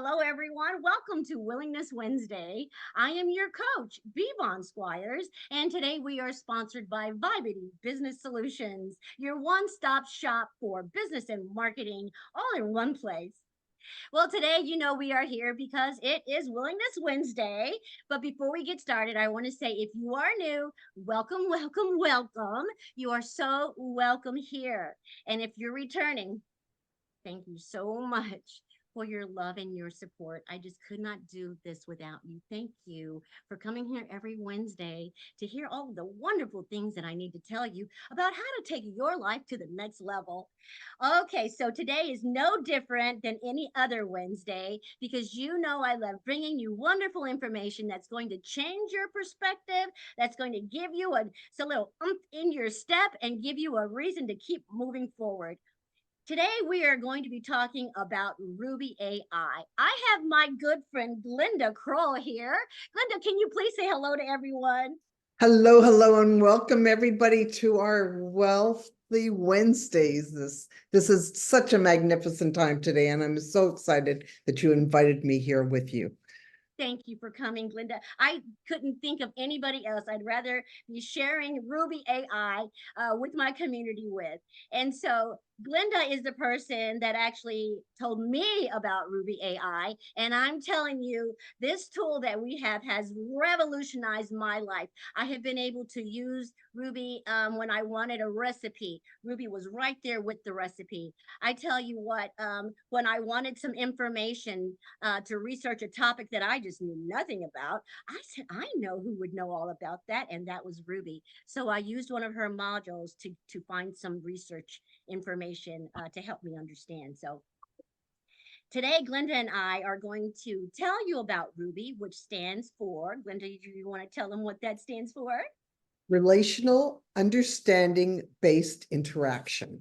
hello everyone. Welcome to Willingness Wednesday. I am your coach, B.Von Squires, and today we are sponsored by Vibity Business Solutions, your one-stop shop for business and marketing all in one place. Well, today, we are here because it is Willingness Wednesday. But before we get started, I want to say if you are new, welcome, welcome, welcome. You are so welcome here. And if you're returning, thank you so much for your love and your support. I just could not do this without you. Thank you for coming here every Wednesday to hear all the wonderful things that I need to tell you about how to take your life to the next level. Okay, so today is no different than any other Wednesday because I love bringing you wonderful information that's going to change your perspective, that's going to give you a little in your step and give you a reason to keep moving forward. Today, we are going to be talking about Rubi.ai. I have my good friend Glenda Kroll here. Glenda, can you please say hello to everyone? Hello, hello, and welcome everybody to our Wealthy Wednesdays. This is such a magnificent time today, and I'm so excited that you invited me here with you. Thank you for coming, Glenda. I couldn't think of anybody else I'd rather be sharing Rubi.ai with my community with. And so Glenda is the person that actually told me about Rubi.ai. And I'm telling you, this tool that we have has revolutionized my life. I have been able to use Ruby when I wanted a recipe. Ruby was right there with the recipe. I tell you what, when I wanted some information to research a topic that I just knew nothing about, I said, I know who would know all about that, and that was Ruby. So I used one of her modules to find some research information to help me understand. So today, Glenda and I are going to tell you about Ruby, which stands for, Glenda, do you want to tell them what that stands for? Relational understanding-based interaction.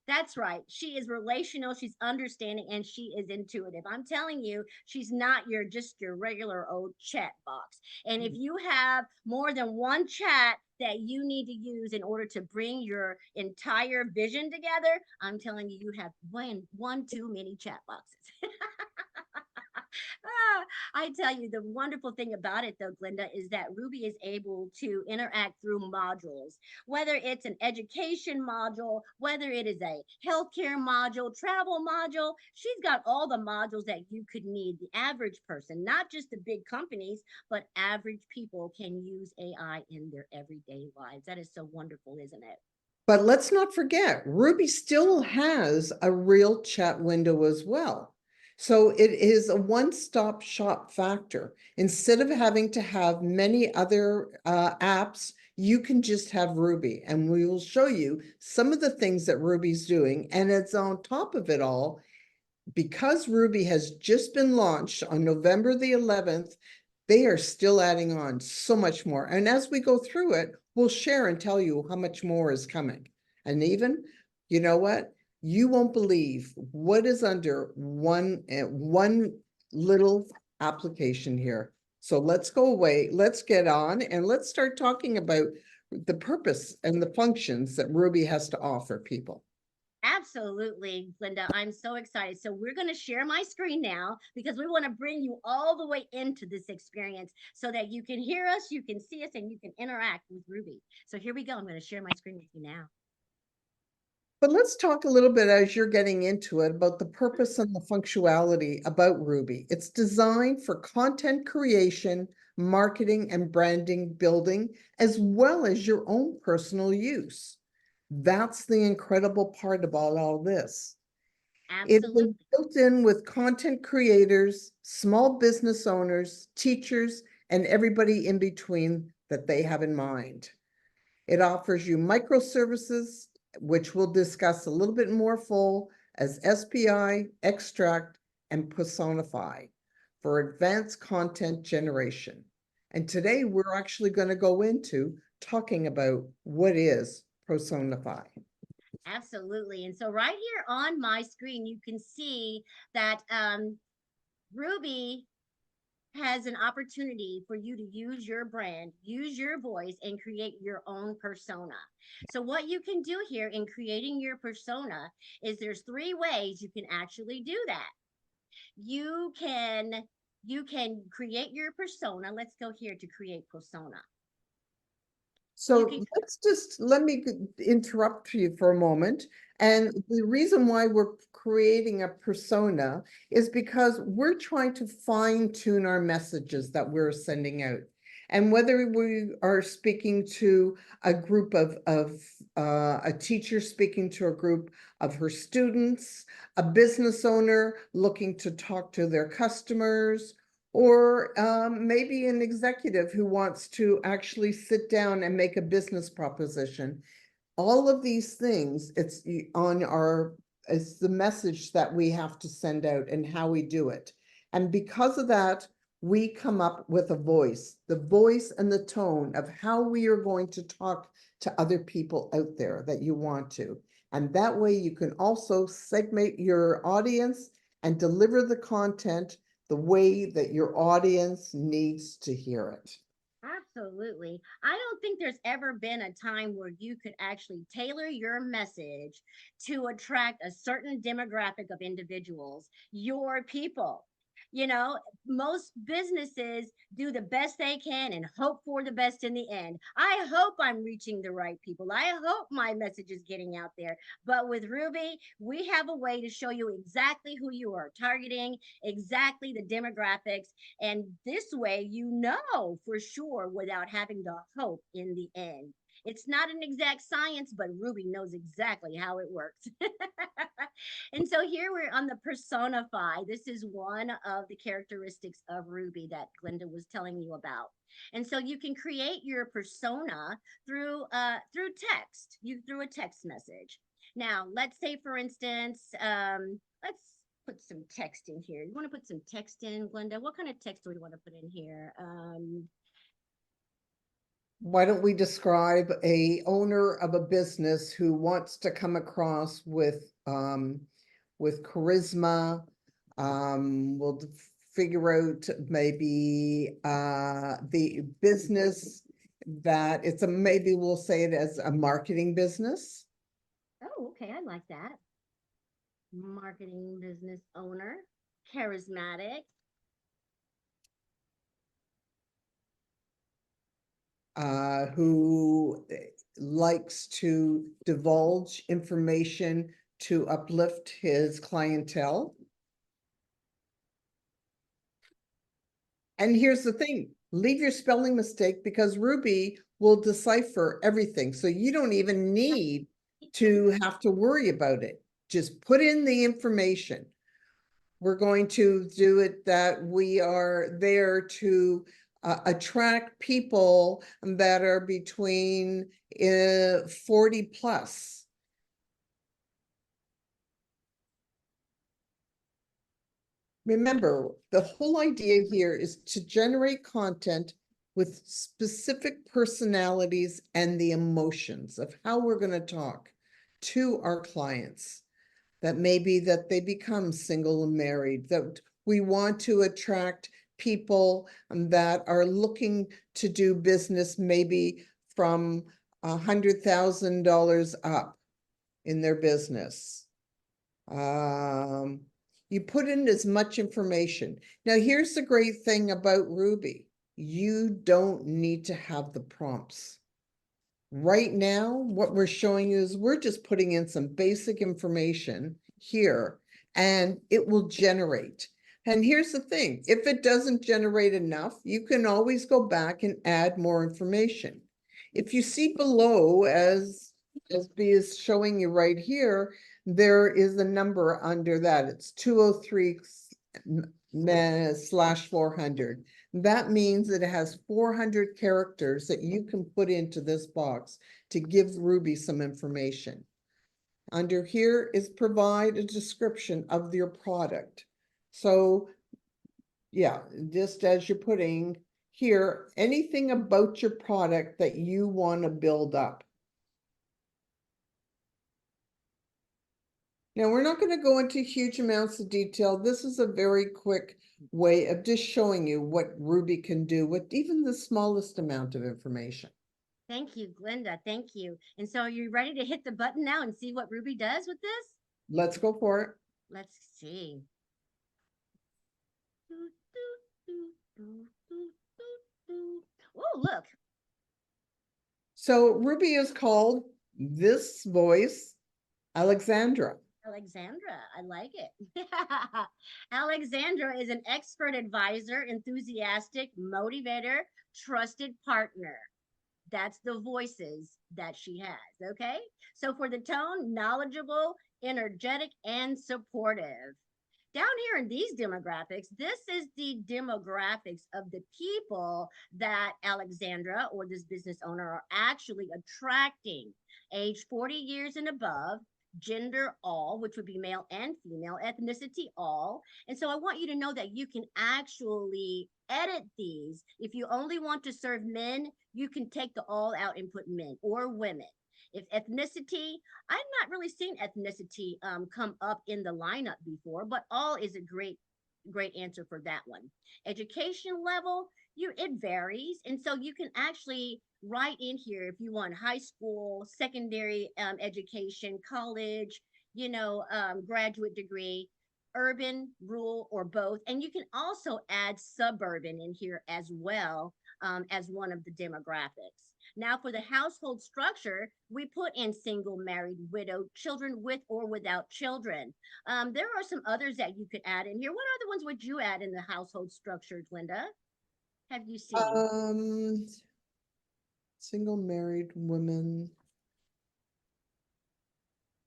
That's right. She is relational, she's understanding, and she is intuitive. I'm telling you, she's not just your regular old chat box. And if you have more than one chat that you need to use in order to bring your entire vision together, I'm telling you, you have one too many chat boxes. I tell you, the wonderful thing about it, though, Glenda, is that Ruby is able to interact through modules, whether it's an education module, whether it is a healthcare module, travel module. She's got all the modules that you could need. The average person, not just the big companies, but average people can use AI in their everyday lives. That is so wonderful, isn't it? But let's not forget, Ruby still has a real chat window as well. So it is a one-stop shop factor. Instead of having to have many other apps, you can just have Ruby, and we will show you some of the things that Ruby's doing. And it's on top of it all, because Ruby has just been launched on November the 11th, they are still adding on so much more. And as we go through it, we'll share and tell you how much more is coming. And even, you know what? You won't believe what is under one little application here. So let's go away, let's get on, and let's start talking about the purpose and the functions that Ruby has to offer people. Absolutely, Glenda. I'm so excited. So we're going to share my screen now because we want to bring you all the way into this experience so that you can hear us, you can see us, and you can interact with Ruby. So here we go. I'm going to share my screen with you now. But let's talk a little bit as you're getting into it about the purpose and the functionality about Ruby. It's designed for content creation, marketing, and branding building, as well as your own personal use. That's the incredible part about all this. It Absolutely. is built in with content creators, small business owners, teachers, and everybody in between that they have in mind. It offers you microservices, which we'll discuss a little bit more full, as SPI, extract, and personify for advanced content generation. And today we're actually going to go into talking about what is personify. Absolutely. And so right here on my screen, you can see that Ruby has an opportunity for you to use your brand, use your voice, and create your own persona. So what you can do here in creating your persona is there's three ways you can actually do that. you can you can create your persona. Let's go here to create persona. You can So let me interrupt you for a moment. And the reason why we're creating a persona is because we're trying to fine tune our messages that we're sending out. And whether we are speaking to a group of a teacher speaking to a group of her students, a business owner looking to talk to their customers, or maybe an executive who wants to actually sit down and make a business proposition. All of these things, it's the message that we have to send out and how we do it. And because of that, we come up with the voice and the tone of how we are going to talk to other people out there that you want to. And that way you can also segment your audience and deliver the content the way that your audience needs to hear it. absolutely. I don't think there's ever been a time where you could actually tailor your message to attract a certain demographic of individuals, your people. You know, most businesses do the best they can and hope for the best in the end. I hope I'm reaching the right people. I hope my message is getting out there. But with Ruby, we have a way to show you exactly who you are targeting, exactly the demographics, and this way, you know for sure without having to hope in the end. It's not an exact science, but Ruby knows exactly how it works. And so here we're on the personify. This is one of the characteristics of Ruby that Glenda was telling you about. And so you can create your persona through text, through a text message. Now, let's say, for instance, let's put some text in here. You want to put some text in, Glenda? What kind of text do we want to put in here? Why don't we describe a owner of a business who wants to come across with charisma? We'll figure out maybe the business that maybe we'll say it as a marketing business. Oh, okay, I like that. Marketing business owner, charismatic. Who likes to divulge information to uplift his clientele. And here's the thing, leave your spelling mistake because Ruby will decipher everything. So you don't even need to have to worry about it. Just put in the information. We're going to do it that we are there to attract people that are between 40 plus. Remember, the whole idea here is to generate content with specific personalities and the emotions of how we're going to talk to our clients. That maybe that they become single and married, that we want to attract people that are looking to do business maybe from $100,000 up in their business. You put in as much information. Now, here's the great thing about Ruby. You don't need to have the prompts. Right now, what we're showing you is we're just putting in some basic information here and it will generate. And here's the thing, if it doesn't generate enough, you can always go back and add more information. If you see below, as B is showing you right here, there is a number under that. It's 203 slash 400. That means that it has 400 characters that you can put into this box to give Ruby some information. Under here is provide a description of your product. So yeah, just as you're putting here, anything about your product that you want to build up. Now, we're not going to go into huge amounts of detail. This is a very quick way of just showing you what Ruby can do with even the smallest amount of information. Thank you, Glenda. Thank you. And so, are you ready to hit the button now and see what Ruby does with this? Let's go for it. Let's see. Oh, look, So Ruby is called this voice Alexandra. Alexandra. I like it. Alexandra is an expert advisor, enthusiastic motivator, trusted partner. That's the voices that she has. Okay. So for the tone, knowledgeable, energetic, and supportive. Down here in these demographics, this is the demographics of the people that Alexandra or this business owner are actually attracting. Age 40 years and above, gender all, which would be male and female, ethnicity all. And so I want you to know that you can actually edit these. If you only want to serve men, you can take the all out and put men or women. If ethnicity, I've not really seen ethnicity come up in the lineup before, but all is a great answer for that one. Education level, it varies, and so you can actually write in here if you want high school, secondary education, college, graduate degree, urban, rural, or both. And you can also add suburban in here as well, as one of the demographics. Now, for the household structure, we put in single, married, widow, children with or without children. There are some others that you could add in here. What other ones would you add in the household structure, Glenda? Have you seen? Um, Single married women.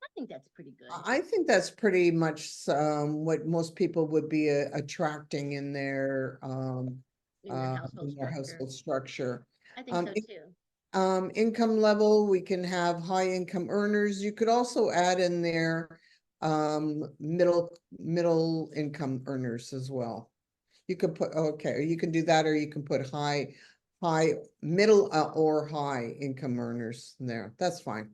I think that's pretty good I think that's pretty much what most people would be attracting in their household in their structure. household structure. I think Um, so too. Income level, we can have high income earners. You could also add in there middle income earners as well. You could put, okay, you can do that, or you can put high, middle, or high income earners in there. That's fine.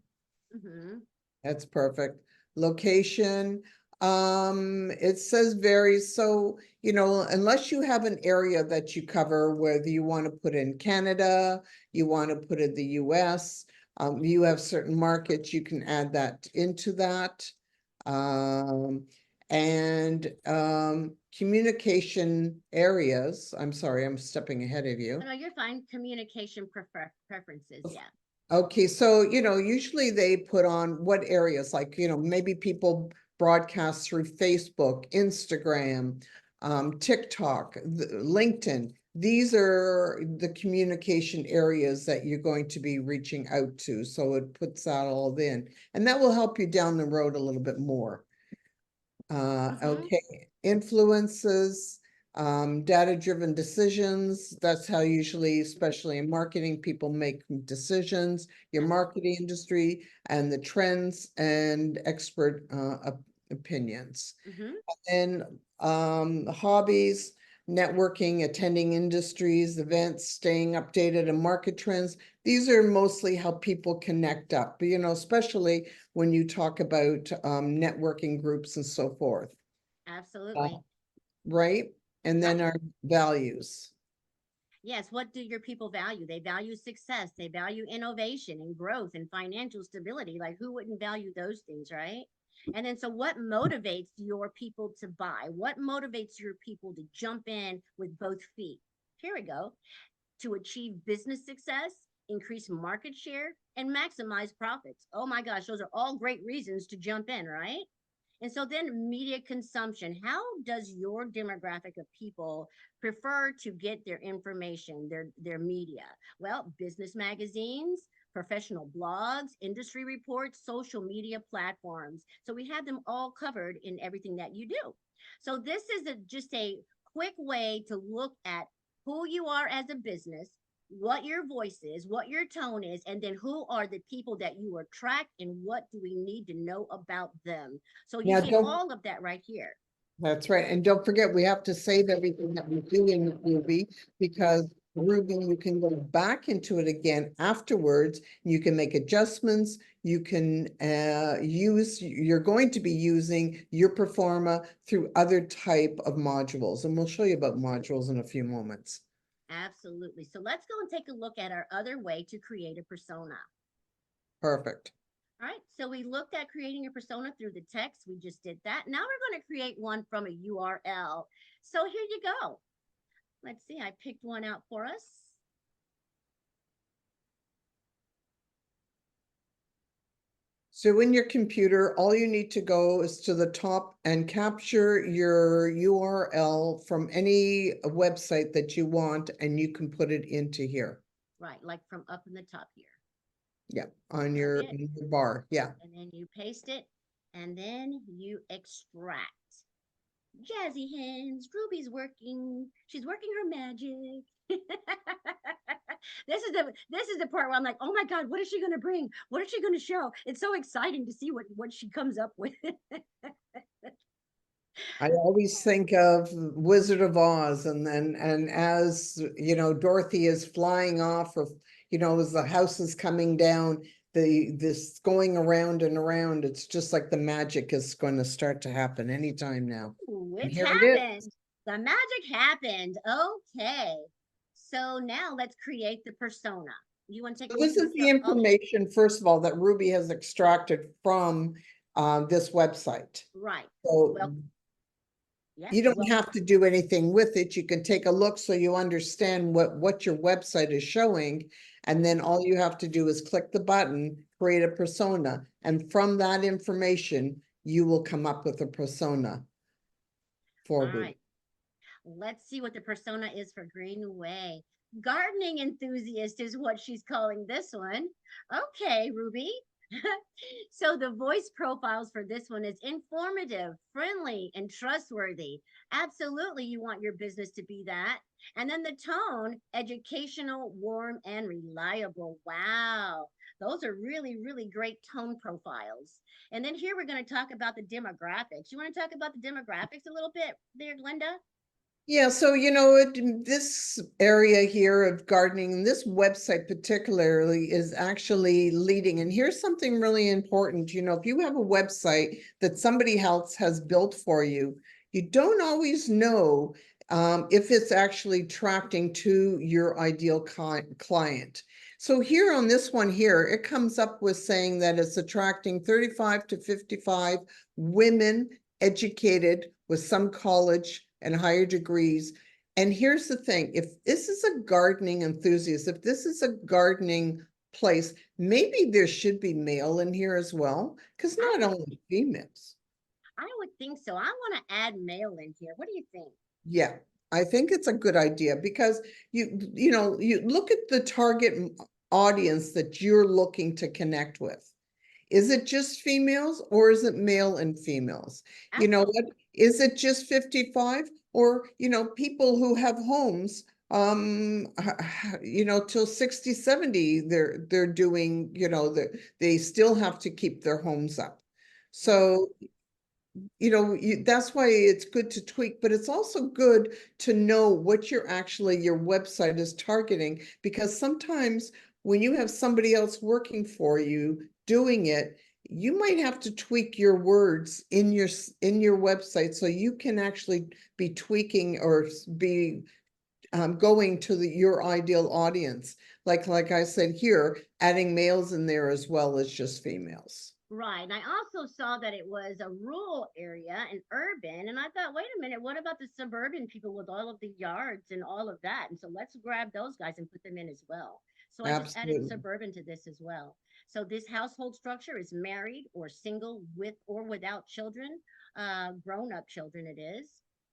Hmm. That's perfect. Location, it says varies. So, unless you have an area that you cover, whether you want to put in Canada, you want to put in the US, you have certain markets, you can add that into that. Um, and communication areas, I'm sorry, I'm stepping ahead of Oh, you. no, you're fine. Communication preferences. Yeah. Okay, so, usually they put on what areas, like, maybe people broadcast through Facebook, Instagram, TikTok, LinkedIn. These are the communication areas that you're going to be reaching out to. So it puts that all in, and that will help you down the road a little bit more. Hmm. Okay, influences, data-driven decisions. That's how usually, especially in marketing, people make decisions. Your marketing industry and the trends and expert opinions. Hmm. And hobbies, networking, attending industries, events, staying updated on market trends. These are mostly how people connect up, especially when you talk about networking groups and so forth. Absolutely. Right? And then Right. our values. Yes. What do your people value? They value success. They value innovation and growth and financial stability. Like, who wouldn't value those things, right? And then, so what motivates your people to buy? What motivates your people to jump in with both feet? Here we go. To achieve business success, increase market share, and maximize profits. Oh my gosh, those are all great reasons to jump in, right? And so then media consumption. How does your demographic of people prefer to get their information, their media? Well, business magazines, professional blogs, industry reports, social media platforms. So we have them all covered in everything that you do. So this is just a quick way to look at who you are as a business, what your voice is, what your tone is, and then who are the people that you attract and what do we need to know about them. So you Now, get don't all of that right here. That's right. And don't forget, we have to save everything that we do in Ruby, because Ruby, you can go back into it again afterwards. You can make adjustments. You can you're going to be using your Performa through other type of modules. And we'll show you about modules in a few moments. Absolutely. So let's go and take a look at our other way to create a persona. Perfect. All right, so we looked at creating a persona through the text. We just did that. Now we're going to create one from a URL. So here you go. Let's see, I picked one out for us. So in your computer, all you need to go is to the top and capture your URL from any website that you want, and you can put it into here. Right, like from up in the top here. Yeah, on Drag your, it, in your bar. Yeah. and then you paste it, and then you extract. Jazzy hands, Ruby's working. She's working her magic. This is the part where I'm like, oh my god, what is she gonna bring? What is she gonna show? It's so exciting to see what she comes up with. I always think of Wizard of Oz, and then, and as you know, Dorothy is flying off of, you know, as the house is coming down, this going around and around, it's just like the magic is going to start to happen anytime now. Ooh, And it's here it is. happened. The magic happened. Okay. So now let's create the persona. You want to take So a look this and is see the all the information, first of all, that Ruby has extracted from this website. right. So Well, yeah. you don't Well, have to do anything with it. You can take a look so you understand what your website is showing. And then all you have to do is click the button, create a persona. And from that information, you will come up with a persona for all Ruby. right. Let's see what the persona is for Greenway. Gardening enthusiast is what she's calling this one. Okay, Ruby. So the voice profiles for this one is informative, friendly, and trustworthy. Absolutely, you want your business to be that. And then the tone, educational, warm, and reliable. Wow. Those are really, really great tone profiles. And then here we're going to talk about the demographics. You want to talk about the demographics a little bit there, Glenda? Yeah, so you know, this area here of gardening, this website particularly is actually leading. And here's something really important. You know, if you have a website that somebody else has built for you, you don't always know if it's actually attracting to your ideal client. So here on this one here, it comes up with saying that it's attracting 35 to 55 women educated with some college and higher degrees. And here's the thing, if this is a gardening enthusiast, if this is a gardening place, maybe there should be male in here as well, because not only females. I would think so. I want to add male in here. What do you think? Yeah, I think it's a good idea because you know, you look at the target audience that you're looking to connect with. Is it just females or is it male and females? You know Absolutely. what? Is it just 55 or, you know, people who have homes, you know, till 60, 70, they're doing, you know, they still have to keep their homes up. Yep. So you know, that's why it's good to tweak, but it's also good to know what you're actually, your website is targeting, because sometimes when you have somebody else working for you doing it, you might have to tweak your words in your website so you can actually be tweaking or be going to your ideal audience. Like I said here, adding males in there as well as just females. Right. And I also saw that it was a rural area and urban. And I thought, wait a minute, what about the suburban people with all of the yards and all of that? And so let's grab those guys and put them in as well. So I just added Absolutely. suburban to this as well. So this household structure is married or single with or without children, grown up children, it is.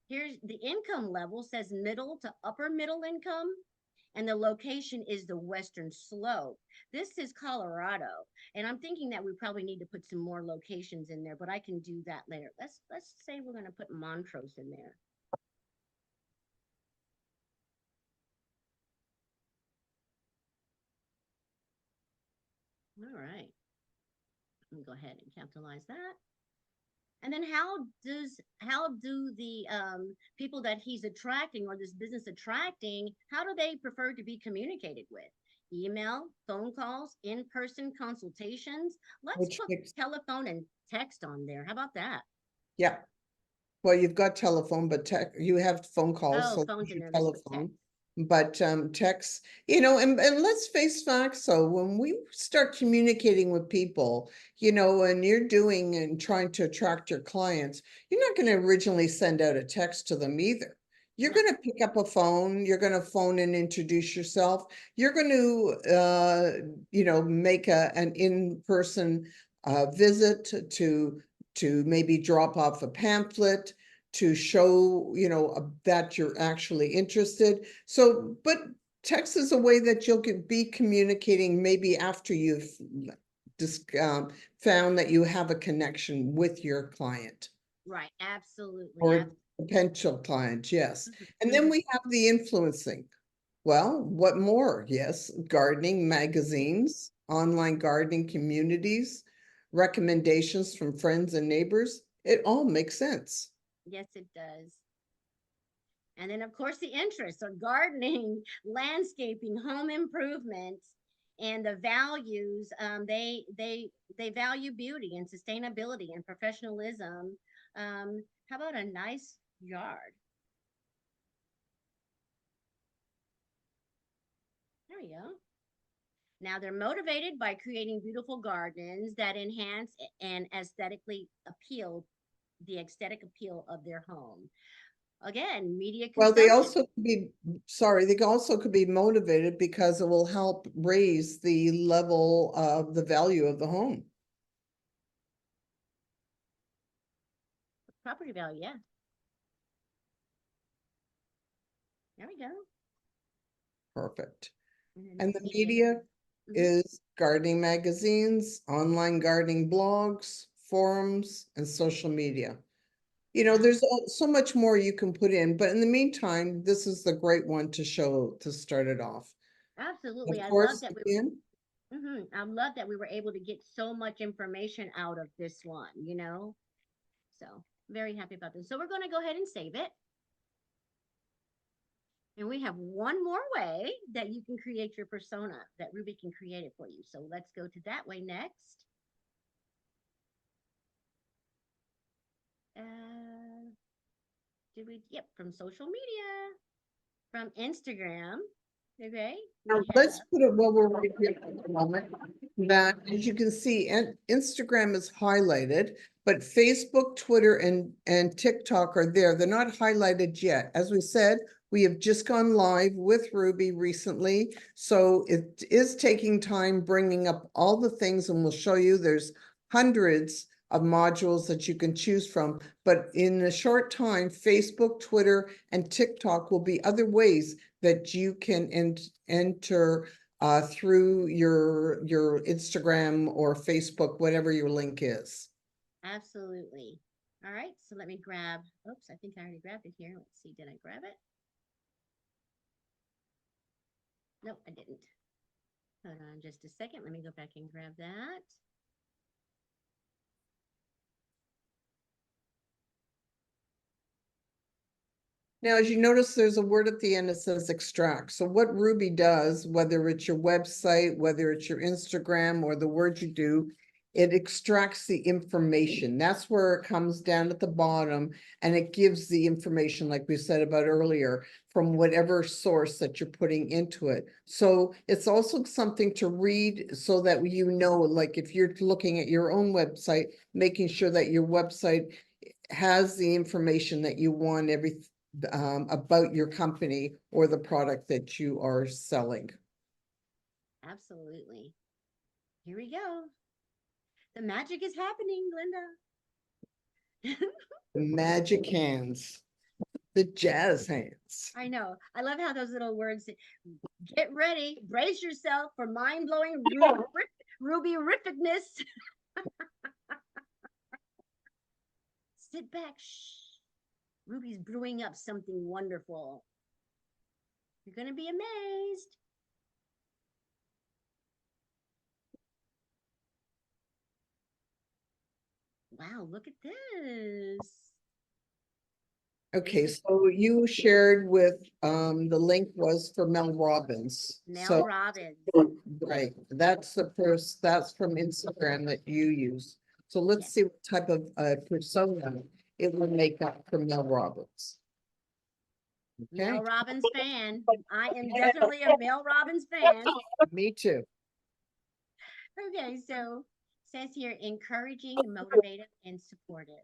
Here's the income level says middle to upper middle income, and the location is the western slope. This is Colorado, and I'm thinking that we probably need to put some more locations in there, but I can do that later. Let's say we're going to put Montrose in there. All right. Let me go ahead and capitalize that. And then how do the people that he's attracting or this business attracting, how do they prefer to be communicated with? Email, phone calls, in-person consultations. Let's Which put makes, telephone and text on there. How about that? yeah. Well, you've got telephone, but you have phone calls, Oh, so phone's there's in your there. Let's put telephone. text. But text, and let's face facts. So when we start communicating with people, and you're doing and trying to attract your clients, you're not going to originally send out a text to them either. You're No. going to pick up a phone, you're going to phone and introduce yourself. You're going to, make an in-person visit to maybe drop off a pamphlet to show, that you're actually interested. So, but text is a way that you'll be communicating maybe after you've just found that you have a connection with your client Right. Absolutely. or potential client, yes. And then Mhm. we have the influencing. Well, what more? Yes, gardening magazines, online gardening communities, recommendations from friends and neighbors. It all makes sense. Yes, it does. And then, of course, the interests are gardening, landscaping, home improvement, and the values. They value beauty and sustainability and professionalism. How about a nice yard? There we go. Now they're motivated by creating beautiful gardens that enhance and aesthetically appeal the aesthetic appeal of their home. Again, media Well, they consumption. also could be, sorry, they also could be motivated because it will help raise the level of the value of the home. Property value, yeah. There we go. Perfect. And then And let's the see here. media Mhm. is gardening magazines, online gardening blogs, forums, and social media. Ah, There's so much more you can put in, but in the meantime, this is the great one to start it off. absolutely. Of I love course, that we again, I love that we were able to get so much information out of this one. So very happy about this. So we're going to go ahead and save it. And we have one more way that you can create your persona that Ruby can create it for you. So let's go to that way next. Uh, yep, from social media, from Instagram. Okay, now we have, let's put it while we're right here at the moment. That, as you can see, and Instagram is highlighted, but Facebook, Twitter, and TikTok are there. They're not highlighted yet. As we said, we have just gone live with Ruby recently, so it is taking time bringing up all the things, and we'll show you there's hundreds of modules that you can choose from. But in a short time, Facebook, Twitter, and TikTok will be other ways that you can enter through your Instagram or Facebook, whatever your link is. absolutely. All right, so let me grab, oops, I think I already grabbed it here. Let's see, did I grab it? Nope, I didn't. Hold on just a second. Let me go back and grab that. Now, as you notice, there's a word at the end that says extract. So what Ruby does, whether it's your website, whether it's your Instagram or the word you do, it extracts the information. That's where it comes down at the bottom, and it gives the information, like we said about earlier, from whatever source that you're putting into it. So it's also something to read so that like if you're looking at your own website, making sure that your website has the information that you want about your company or the product that you are selling. Absolutely. Here we go. The magic is happening, Glenda. The magic hands, the jazz hands. I know. I love how those little words get ready, brace yourself for mind blowing ruby-rificness. Sit back. Shh. Ruby's brewing up something wonderful. You're going to be amazed. Wow, look at this. This Okay, is so you shared with the link was for Mel Robbins. Mel So Robbins. right, that's from Instagram that you use. So let's Yes. see what type of persona it will make up for Mel Robbins. Mel Okay, Robbins fan. I am definitely a Mel Robbins fan. me too. Okay, so says here encouraging, motivative, and supportive.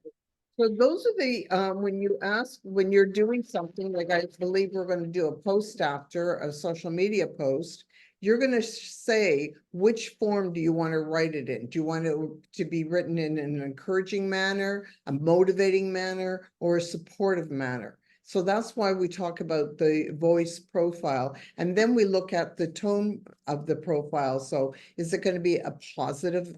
So those are the, when you ask, when you're doing something, like I believe we're gonna do a post after, a social media post, you're gonna say, which form do you want to write it in? Do you want it to be written in an encouraging manner, a motivating manner, or a supportive manner? So that's why we talk about the voice profile, and then we look at the tone of the profile. So is it gonna be a positive,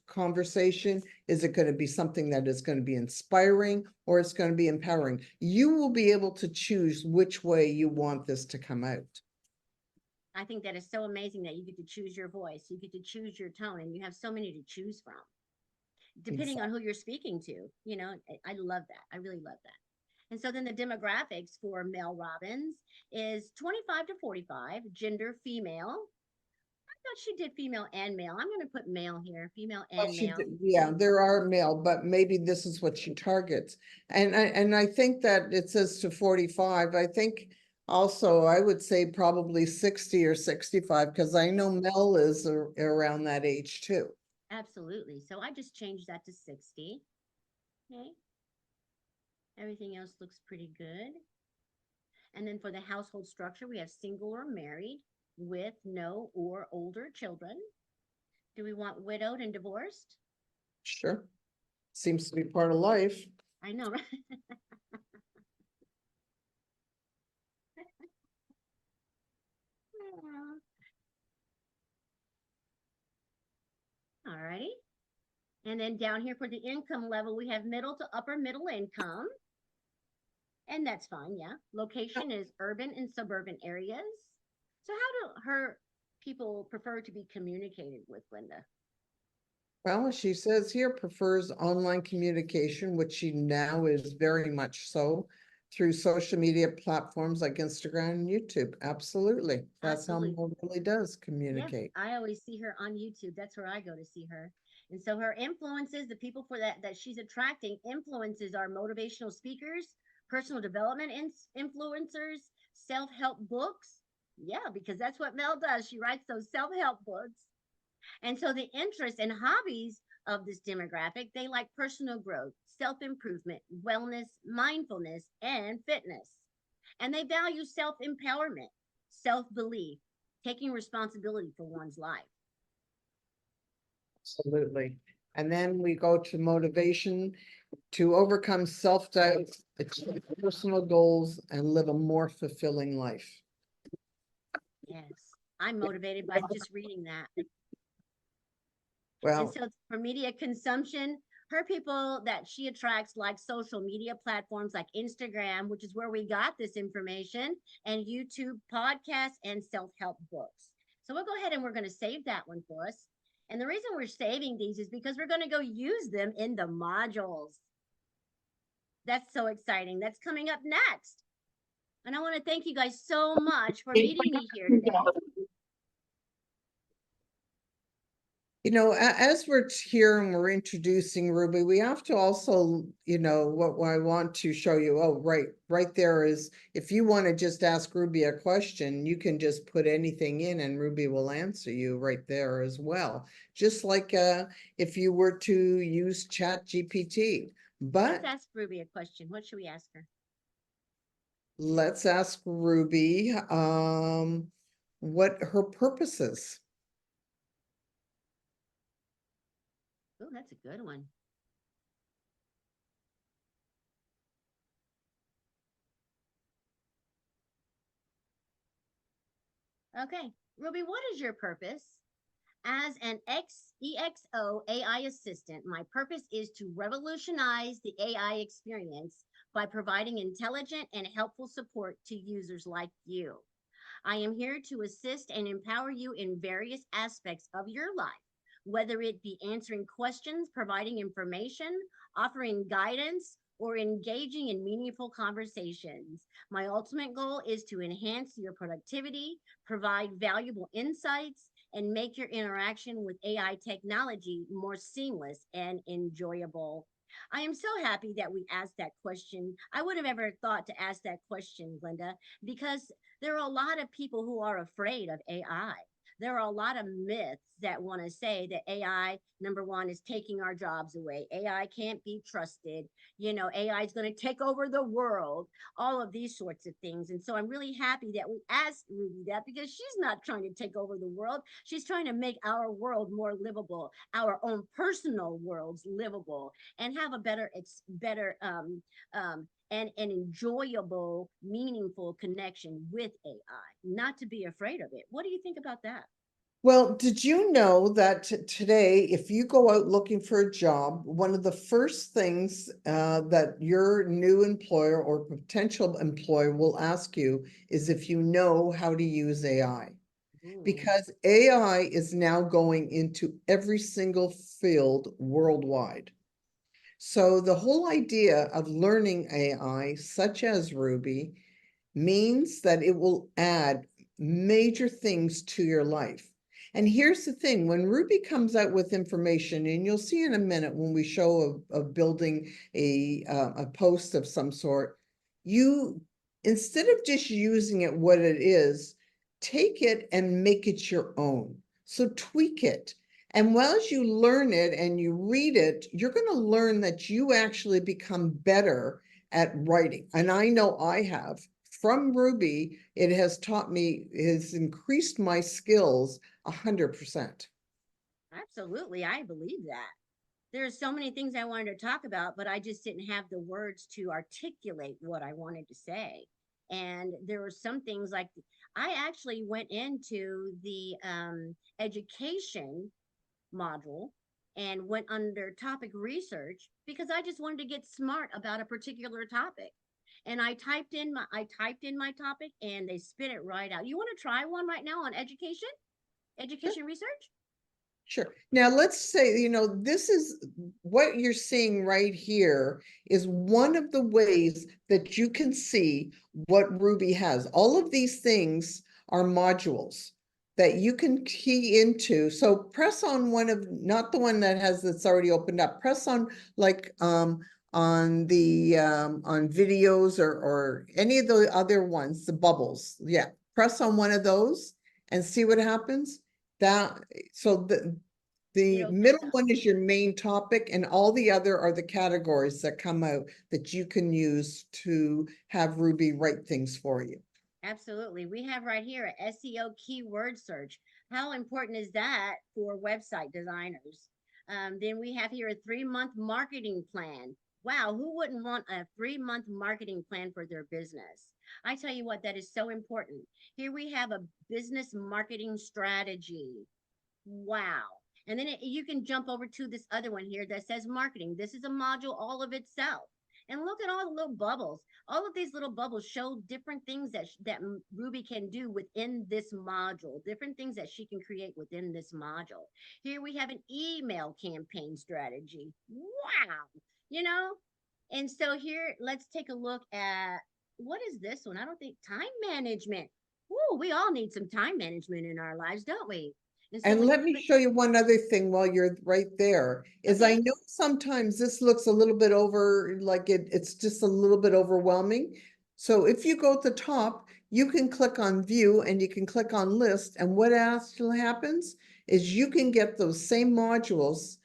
conversation? Is it going to be something that is going to be inspiring, or it's going to be empowering? You will be able to choose which way you want this to come out. I think that is so amazing that you get to choose your voice, you get to choose your tone, and you have so many to choose from, depending on Exactly. who you're speaking to. I love that. I really love that. And so then the demographics for Mel Robbins is 25 to 45, gender female. I thought she did female and male. I'm going to put male here, female Well, and male. yeah, there are male, but maybe this is what she targets. And I think that it says to 45. I think also I would say probably 60 or 65, because I know Mel is around that age too. Absolutely. So I just changed that to 60. Okay. Everything else looks pretty good. And then for the household structure, we have single or married with no or older children. Do we want widowed and divorced? Sure. Seems to be part of life. I know, right? All righty. And then down here for the income level, we have middle to upper middle income. And that's fine, yeah. Location is urban and suburban areas. So how do her people prefer to be communicated with, Glenda? Well, she says here prefers online communication, which she now is very much so, through social media platforms like Instagram and YouTube. Absolutely. That's how Absolutely. Mo really does Yeah, communicate. I always see her on YouTube. That's where I go to see her. And so her influences, the people for that she's attracting, influences are motivational speakers, personal development influencers, self-help books. Yeah, because that's what Mel does. She writes those self-help books. And so the interests and hobbies of this demographic, they like personal growth, self-improvement, wellness, mindfulness, and fitness. And they value self-empowerment, self-belief, taking responsibility for one's life. Absolutely. And then we go to motivation to overcome self-doubt, achieve personal goals, and live a more fulfilling life. Yes. I'm motivated by just reading that. And Well, so for media consumption, her people that she attracts like social media platforms like Instagram, which is where we got this information, and YouTube podcasts and self-help books. So we'll go ahead and we're going to save that one for us. And the reason we're saving these is because we're going to go use them in the modules. That's so exciting. That's coming up next. And I want to thank you guys so much for meeting me here today. As we're here and we're introducing Ruby, we have to also, what I want to show you, oh, right there is, if you want to just ask Ruby a question, you can just put anything in and Ruby will answer you right there as well. Just like if you were to use Chat GPT. Let's But ask Ruby a question. What should we ask her? let's ask Ruby what her purpose is. Oh, that's a good one. Okay, Ruby, what is your purpose? As an EXO AI assistant, my purpose is to revolutionize the AI experience by providing intelligent and helpful support to users like you. I am here to assist and empower you in various aspects of your life, whether it be answering questions, providing information, offering guidance, or engaging in meaningful conversations. My ultimate goal is to enhance your productivity, provide valuable insights, and make your interaction with AI technology more seamless and enjoyable. I am so happy that we asked that question. I would have ever thought to ask that question, Glenda, because there are a lot of people who are afraid of AI. There are a lot of myths that want to say that AI, number one, is taking our jobs away. AI can't be trusted. AI is going to take over the world, all of these sorts of things. And so I'm really happy that we asked Ruby that because she's not trying to take over the world. She's trying to make our world more livable, our own personal worlds livable, and have a better and an enjoyable, meaningful connection with AI, not to be afraid of it. What do you think about that? Well, did you know that today, if you go out looking for a job, one of the first things that your new employer or potential employer will ask you is if you know how to use AI? Ooh. Because AI is now going into every single field worldwide. So the whole idea of learning AI, such as Ruby, means that it will add major things to your life. And here's the thing, when Ruby comes out with information, and you'll see in a minute when we show of building a post of some sort, you, instead of just using it what it is, take it and make it your own. So tweak it. And while you learn it and you read it, you're going to learn that you actually become better at writing. And I know I have. From Ruby, it has taught me, has increased my skills 100%. Absolutely, I believe that. There's so many things I wanted to talk about, but I just didn't have the words to articulate what I wanted to say. And there were some things like I actually went into the education module and went under topic research because I just wanted to get smart about a particular topic. And I typed in my topic and they spit it right out. You want to try one right now on education research? Sure. Now let's say, this is what you're seeing right here is one of the ways that you can see what Ruby has. All of these things are modules that you can key into. So press on one of, not the one that has that's already opened up. Press on like on the on videos or any of the other ones, the bubbles. Yeah. Press on one of those and see what happens. That so It the opens middle up. one is your main topic, and all the other are the categories that come out that you can use to have Ruby write things for you. Absolutely. We have right here a SEO keyword search. How important is that for website designers? Then we have here a 3-month marketing plan. Wow, who wouldn't want a 3-month marketing plan for their business? I tell you what, that is so important. Here we have a business marketing strategy. Wow. And then you can jump over to this other one here that says marketing. This is a module all of itself. And look at all the little bubbles. All of these little bubbles show different things that Ruby can do within this module, different things that she can create within this module. Here we have an email campaign strategy. Wow. You know? And so here, let's take a look at what is this one? I don't think time management. Ooh, we all need some time management in our lives, don't we? And so And when you let me click, show you one other thing while you're right there, is I okay, know sometimes this looks a little bit over, like it's just a little bit overwhelming. So if you go at the top, you can click on view and you can click on list. And what actually happens is you can get those same modules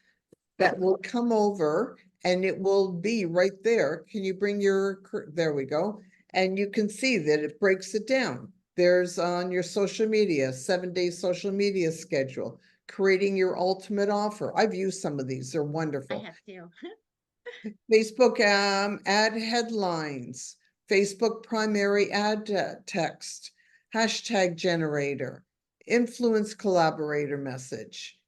that will come over and it will be right there. Can you bring your, there we go. And you can see that it breaks it down. There's on your social media, 7-day social media schedule, creating your ultimate offer. I've used some of these, they're I wonderful. have to. Facebook ad headlines, Facebook primary ad text, hashtag generator, influence collaborator message,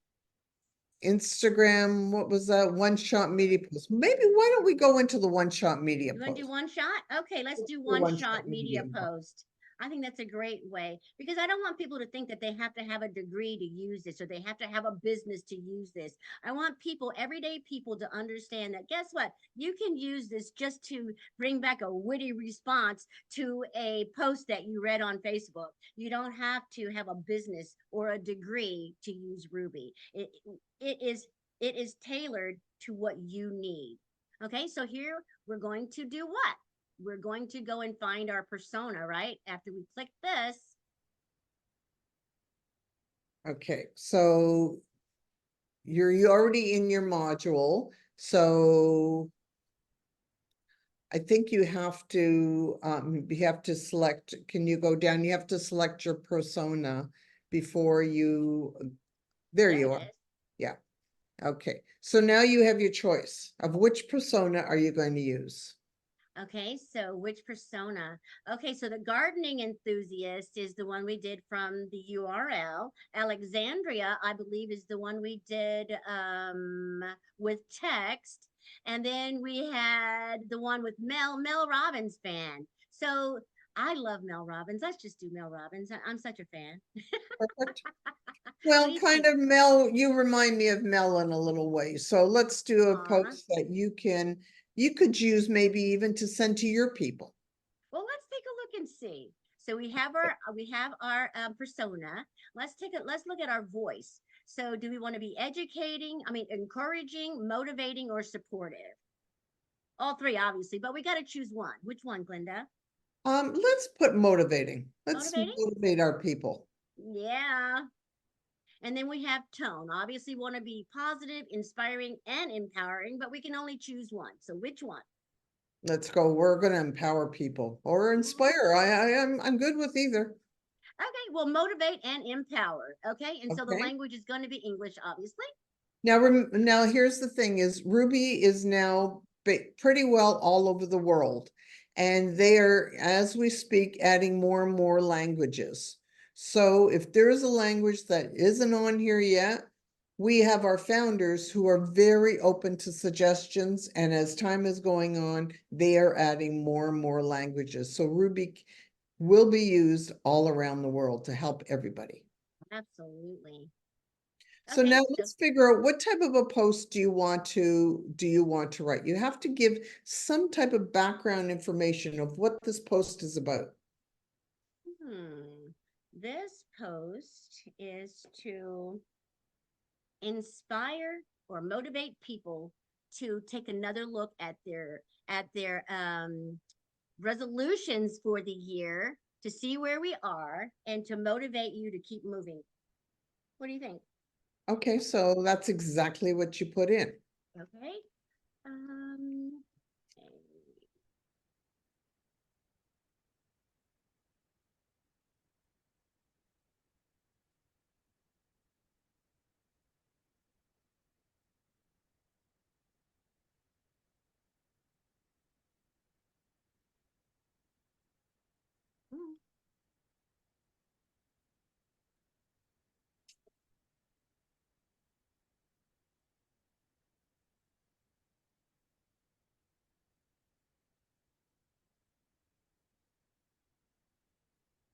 Instagram, what was that? One-shot media post. Maybe why don't we go into the one-shot media You want to do post? one shot? Okay, let's do The one one-shot shot media media post. post. I think that's a great way because I don't want people to think that they have to have a degree to use this or they have to have a business to use this. I want people, everyday people, to understand that guess what? You can use this just to bring back a witty response to a post that you read on Facebook. You don't have to have a business or a degree to use Ruby. It is tailored to what you need. Okay, so here we're going to do what? We're going to go and find our persona, right? After we click this. Okay, so you're already in your module. So I think you have to select, can you go down? You have to select your persona before you, there There you it are. is. Yeah. Okay. So now you have your choice of which persona are you going to use? Okay, so which persona? Okay, so the gardening enthusiast is the one we did from the URL. Alexandria, I believe, is the one we did with text. And then we had the one with Mel Robbins fan. So I love Mel Robbins. Let's just do Mel Robbins. I'm such a fan. Perfect. What do Well, you kind think? of Mel, you remind me of Mel in a little way. So let's do a Aw. post that you could use maybe even to send to your people. Well, let's take a look and see. So we have our persona. Let's look at our voice. So do we want to be educating? I mean, encouraging, motivating, or supportive? All three, obviously, but we got to choose one. Which one, Glenda? Let's put motivating. Let's Motivating? motivate our people. Yeah. And then we have tone. Obviously, want to be positive, inspiring, and empowering, but we can only choose one. So which one? Let's go. We're going to empower people or inspire. I'm good with either. Okay, well, motivate and empower. Okay, and so the Okay. language is going to be English, obviously. Now here's the thing is Ruby is now pretty well all over the world. And they are, as we speak, adding more and more languages. So if there is a language that isn't on here yet, we have our founders who are very open to suggestions. And as time is going on, they are adding more and more languages. So Ruby will be used all around the world to help everybody. Absolutely. So Okay, now so let's figure out what type of a post do you want to write? You have to give some type of background information of what this post is about. this post is to inspire or motivate people to take another look at their resolutions for the year to see where we are and to motivate you to keep moving. What do you think? Okay, so that's exactly what you put in. Okay. Um,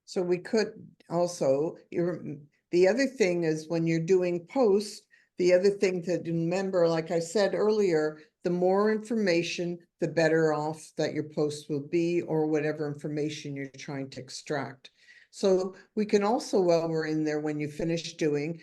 So we could also, the other thing is when you're doing posts, the other thing to remember, like I said earlier, the more information, the better off that your post will be or whatever information you're trying to extract. So we can also, while we're in there, when you finish doing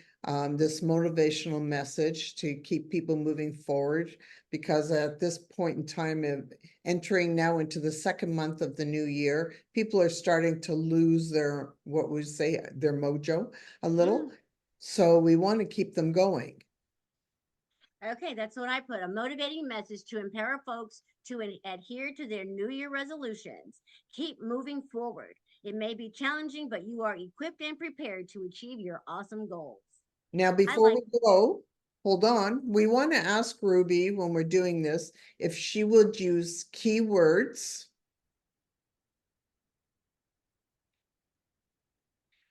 this motivational message to keep people moving forward, because at this point in time of entering now into the second month of the new year, people are starting to lose their, what we say, their mojo a little. So we want to keep them going. Okay, that's what I put. A motivating message to empower folks to adhere to their New Year resolutions. Keep moving forward. It may be challenging, but you are equipped and prepared to achieve your awesome goals. Now, I before like, we go, hold on. We want to ask Ruby when we're doing this if she would use keywords.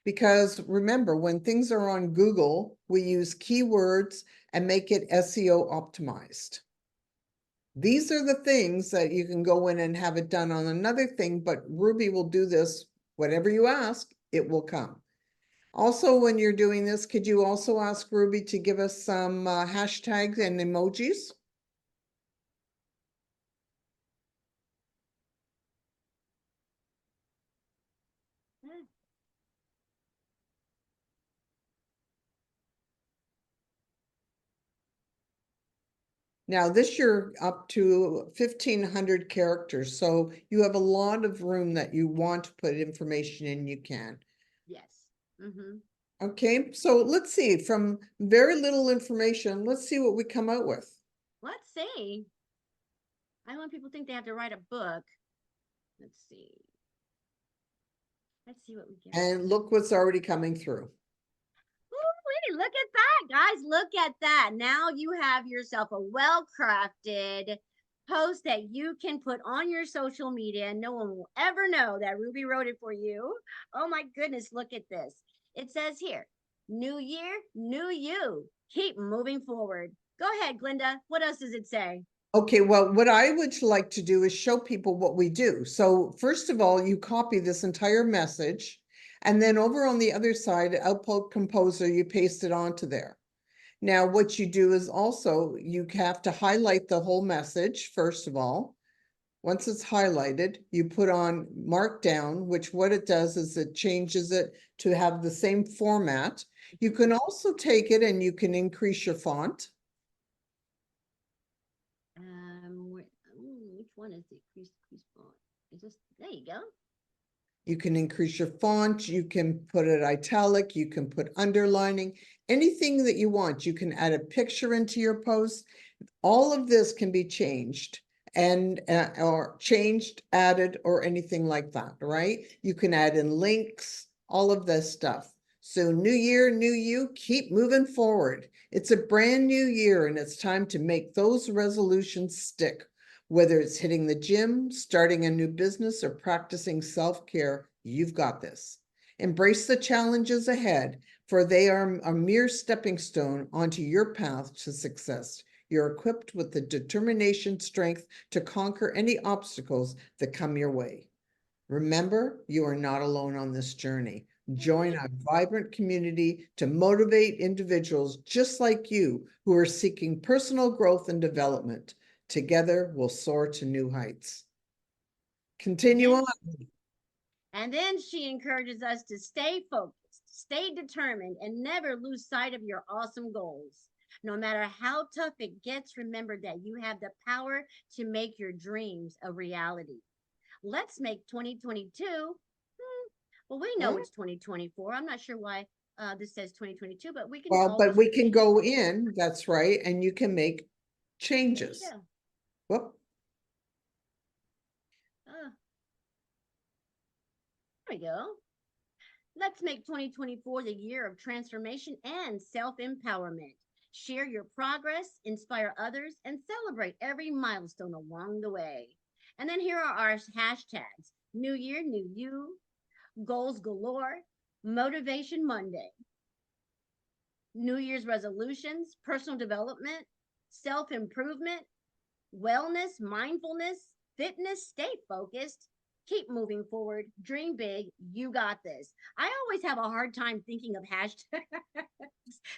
Because remember, when things are on Google, we use keywords and make it SEO optimized. These are the things that you can go in and have it done on another thing, but Ruby will do this, whatever you ask, it will come. Also, when you're doing this, could you also ask Ruby to give us some hashtags and emojis? Now this you're up to 1,500 characters, so you have a lot of room that you want to put information in, you can. Yes. Mm-hmm. Okay, so let's see, from very little information, let's see what we come out with. Let's see. I want people to think they have to write a book. Let's see. Let's see what we get. And look what's already coming through. Ooh, look at that, guys. Look at that. Now you have yourself a well-crafted post that you can put on your social media and no one will ever know that Ruby wrote it for you. Oh my goodness, look at this. It says here, new year, new you. Keep moving forward. Go ahead, Glenda. What else does it say? Okay, well, what I would like to do is show people what we do. So first of all, you copy this entire message, and then over on the other side, Output Composer, you paste it onto there. Now, what you do is also, you have to highlight the whole message, first of all. Once it's highlighted, you put on Markdown, which what it does is it changes it to have the same format. You can also take it and you can increase your font. Which one is it? Increase font. Is this? There you go. You can increase your font, you can put it italic, you can put underlining, anything that you want. You can add a picture into your post. All of this can be changed and or changed, added, or anything like that, right? You can add in links, all of this stuff. So new year, new you, keep moving forward. It's a brand new year and it's time to make those resolutions stick. Whether it's hitting the gym, starting a new business, or practicing self-care, you've got this. Embrace the challenges ahead, for they are a mere stepping stone onto your path to success. You're equipped with the determination, strength to conquer any obstacles that come your way. Remember, you are not alone on this journey. Join a vibrant community to motivate individuals just like you who are seeking personal growth and development. Together, we'll soar to new heights. Continue on. And then she encourages us to stay focused, stay determined, and never lose sight of your awesome goals. No matter how tough it gets, remember that you have the power to make your dreams a reality. Let's make 2022. Well, we know it's 2024. I'm not sure why this says 2022, but we can Well, but always we can change go it. in, that's right, and you can make There changes. you go. Whoop. Uh, there we go. Let's make 2024 the year of transformation and self empowerment. Share your progress, inspire others, and celebrate every milestone along the way. And then here are our hashtags: New Year, New You, Goals Galore, Motivation Monday, New Year's resolutions, personal development, self improvement, wellness, mindfulness, fitness, stay focused, keep moving forward, dream big, you got this. I always have a hard time thinking of hashtags.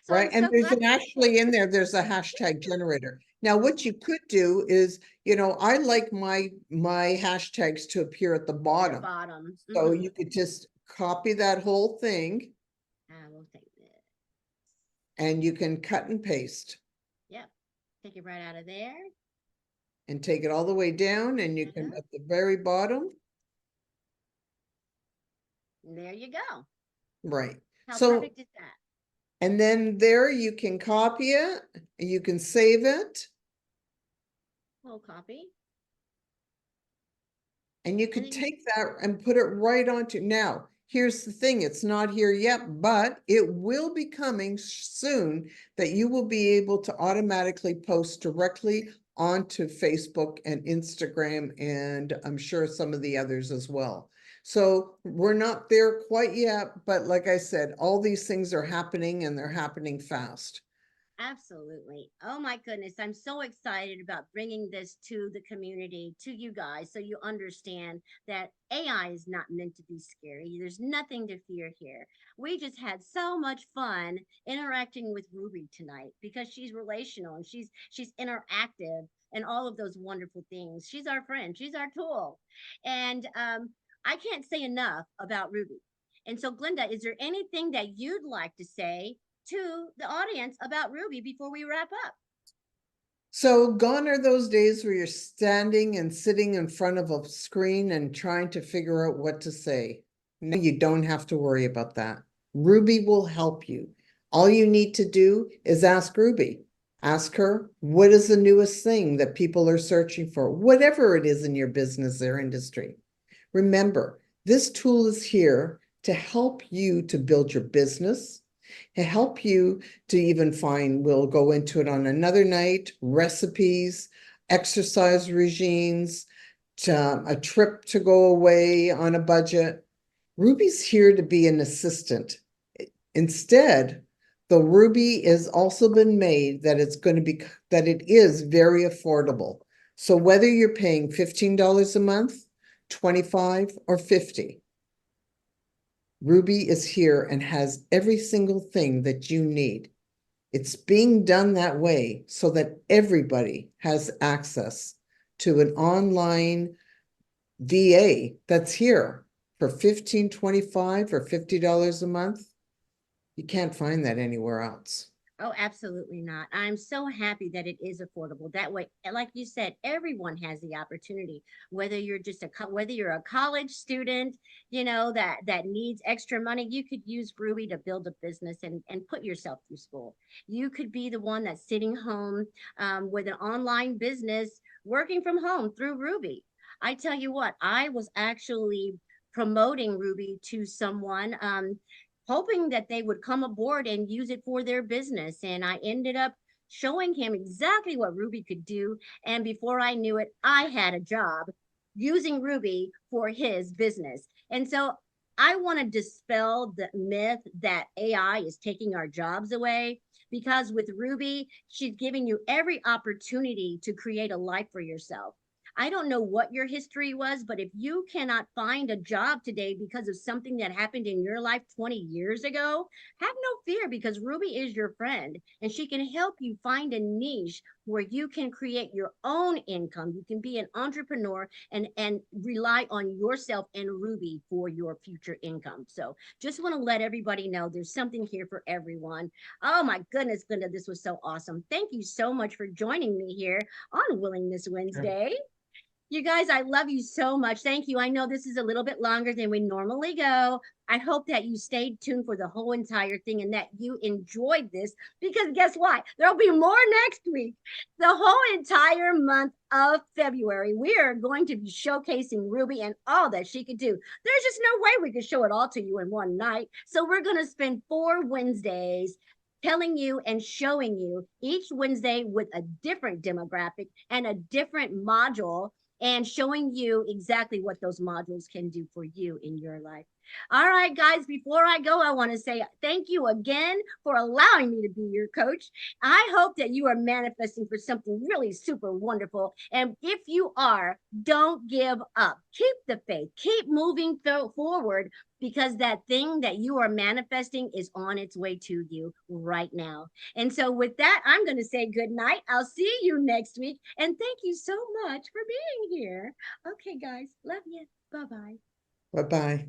So Right, I'm and so there's glad. an actually in there, there's a hashtag generator. Now, what you could do is, I like my hashtags to appear at the At the bottom. bottom. So you could just copy that whole thing I will take this. and you can cut and paste Yep. Take it right out of there. and take it all the way down and you can at the very bottom, And there you go. right. How So, perfect is that? and then there you can copy it, you can save it, We'll copy. and you And could then, take that and put it right onto. Now, here's the thing, it's not here yet, but it will be coming soon that you will be able to automatically post directly onto Facebook and Instagram, and I'm sure some of the others as well. So we're not there quite yet, but like I said, all these things are happening and they're happening fast. absolutely. Oh my goodness. I'm so excited about bringing this to the community, to you guys, so you understand that AI is not meant to be scary. There's nothing to fear here. We just had so much fun interacting with Ruby tonight because she's relational and she's interactive and all of those wonderful things. She's our friend, she's our tool. And I can't say enough about Ruby. And so, Glenda, is there anything that you'd like to say to the audience about Ruby before we wrap up? So gone are those days where you're standing and sitting in front of a screen and trying to figure out what to say. No, you don't have to worry about that. Ruby will help you. All you need to do is ask Ruby. Ask her, what is the newest thing that people are searching for? Whatever it is in your business or industry. Remember, this tool is here to help you to build your business, to help you to even find, we'll go into it on another night, recipes, exercise regimes, a trip to go away on a budget. Ruby's here to be an assistant. Instead, the Ruby has also been made that it's going to be, that it is very affordable. So whether you're paying $15 a month, 25 or 50, Ruby is here and has every single thing that you need. It's being done that way so that everybody has access to an online VA that's here for $15, $25 or $50 a month. You can't find that anywhere else. Oh, absolutely not. I'm so happy that it is affordable. That way, like you said, everyone has the opportunity, whether you're just whether you're a college student, that needs extra money, you could use Ruby to build a business and put yourself through school. You could be the one that's sitting home with an online business, working from home through Ruby. I tell you what, I was actually promoting Ruby to someone, hoping that they would come aboard and use it for their business. And I ended up showing him exactly what Ruby could do. And before I knew it, I had a job using Ruby for his business. And so I want to dispel the myth that AI is taking our jobs away, because with Ruby, she's giving you every opportunity to create a life for yourself. I don't know what your history was, but if you cannot find a job today because of something that happened in your life 20 years ago, have no fear, because Ruby is your friend and she can help you find a niche where you can create your own income. You can be an entrepreneur and rely on yourself and Ruby for your future income. So just want to let everybody know there's something here for everyone. Oh my goodness, Glenda, this was so awesome. Thank you so much for joining me here on Willingness Wednesday. You guys, I love you so much. Thank you. I know this is a little bit longer than we normally go. I hope that you stayed tuned for the whole entire thing and that you enjoyed this, because guess what? There'll be more next week. The whole entire month of February, we are going to be showcasing Ruby and all that she could do. There's just no way we could show it all to you in one night. So we're going to spend 4 Wednesdays telling you and showing you each Wednesday with a different demographic and a different module, and showing you exactly what those modules can do for you in your life. All right, guys, before I go, I want to say thank you again for allowing me to be your coach. I hope that you are manifesting for something really super wonderful. And if you are, don't give up. Keep the faith, keep moving forward, because that thing that you are manifesting is on its way to you right now. And so, with that, I'm going to say good night. I'll see you next week. And thank you so much for being here. Okay, guys, love you. Bye bye. Bye-bye.